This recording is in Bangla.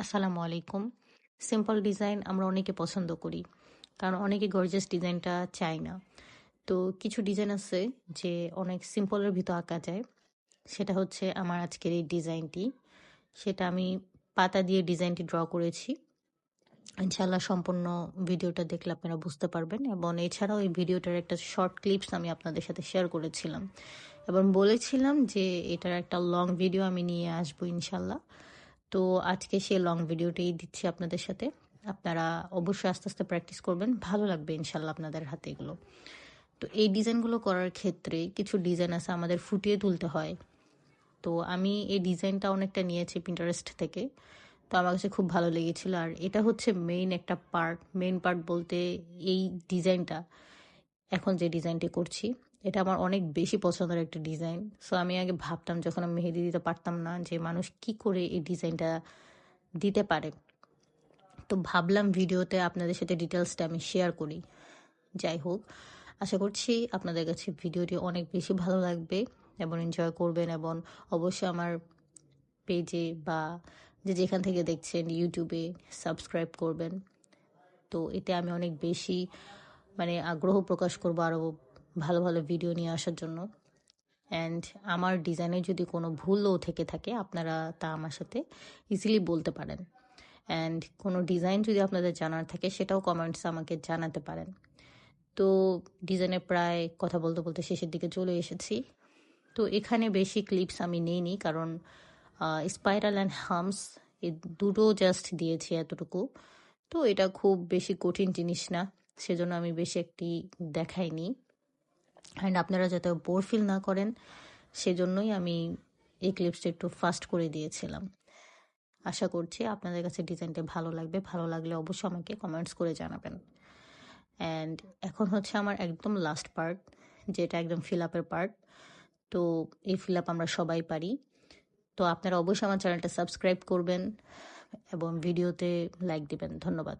আসসালামু আলাইকুম। সিম্পল ডিজাইন আমরা অনেকে পছন্দ করি। কারণ অনেকে গর্জিয়াস ডিজাইনটা চায় না। তো কিছু ডিজাইন আছে যে অনেক সিম্পলের ভিতর আঁকা যায়। সেটা হচ্ছে আমার আজকের এই ডিজাইনটি। সেটা আমি পাতা দিয়ে ডিজাইনটি ড্র করেছি। ইনশাআল্লাহ সম্পূর্ণ ভিডিওটা দেখলে আপনারা বুঝতে পারবেন এবং এছাড়াও এই ভিডিওটার একটা শর্ট ক্লিপস আমি আপনাদের সাথে শেয়ার করেছিলাম এবং বলেছিলাম যে এটার একটা লং ভিডিও আমি নিয়ে আসবো ইনশাআল্লাহ। তো আজকে সেই লং ভিডিওটাই দিচ্ছি আপনাদের সাথে। আপনারা অবশ্যই আস্তে আস্তে প্র্যাকটিস করবেন, ভালো লাগবে ইনশাল্লাহ আপনাদের হাতে এগুলো। তো এই ডিজাইনগুলো করার ক্ষেত্রে কিছু ডিজাইন আছে আমাদের ফুটিয়ে তুলতে হয়। তো আমি এই ডিজাইনটা অনেকটা নিয়েছি পিন্টারেস্ট থেকে। তো আমার কাছে খুব ভালো লেগেছিল আর এটা হচ্ছে মেইন একটা পার্ট। মেইন পার্ট বলতে এই ডিজাইনটা, এখন যে ডিজাইনটি করছি এটা আমার অনেক বেশি পছন্দের একটা ডিজাইন। সো আমি আগে ভাবতাম যখন আমি মেহেদি দিতে পারতাম না যে মানুষ কি করে এই ডিজাইনটা দিতে পারে। তো ভাবলাম ভিডিওতে আপনাদের সাথে ডিটেলসটা আমি শেয়ার করি। যাই হোক, আশা করছি আপনাদের কাছে ভিডিওটি অনেক বেশি ভালো লাগবে এবং এনজয় করবেন এবং অবশ্যই আমার পেজে বা যে যেখান থেকে দেখছেন ইউটিউবে সাবস্ক্রাইব করবেন। তো এতে আমি অনেক বেশি আগ্রহ প্রকাশ করবো আরও ভালো ভালো ভিডিও নিয়ে আসার জন্য। অ্যান্ড আমার ডিজাইনে যদি কোনো ভুলও থেকে থাকে আপনারা তা আমার সাথে ইজিলি বলতে পারেন। অ্যান্ড কোনো ডিজাইন যদি আপনাদের জানার থাকে সেটাও কমেন্টস আমাকে জানাতে পারেন। তো ডিজাইনে প্রায় কথা বলতে বলতে শেষের দিকে চলে এসেছি। তো এখানে বেশি ক্লিপস আমি নিইনি কারণ স্পাইরাল অ্যান্ড হামস এই দুটো জাস্ট দিয়েছি এতটুকু। তো এটা খুব বেশি কঠিন জিনিস না, সেজন্য আমি বেশি একটি দেখাইনি। অ্যান্ড আপনারা যাতে বোর ফিল না করেন সেজন্যই আমি এই ক্লিপসটা একটু ফাস্ট করে দিয়েছিলাম। আশা করছি আপনাদের কাছে ডিজাইনটা ভালো লাগবে। ভালো লাগলে অবশ্যই আমাকে কমেন্টস করে জানাবেন। অ্যান্ড এখন হচ্ছে আমার একদম লাস্ট পার্ট, যেটা একদম ফিল আপের পার্ট। তো এই ফিল আপ আমরা সবাই পারি। তো আপনারা অবশ্যই আমার চ্যানেলটা সাবস্ক্রাইব করবেন এবং ভিডিওতে লাইক দিবেন। ধন্যবাদ।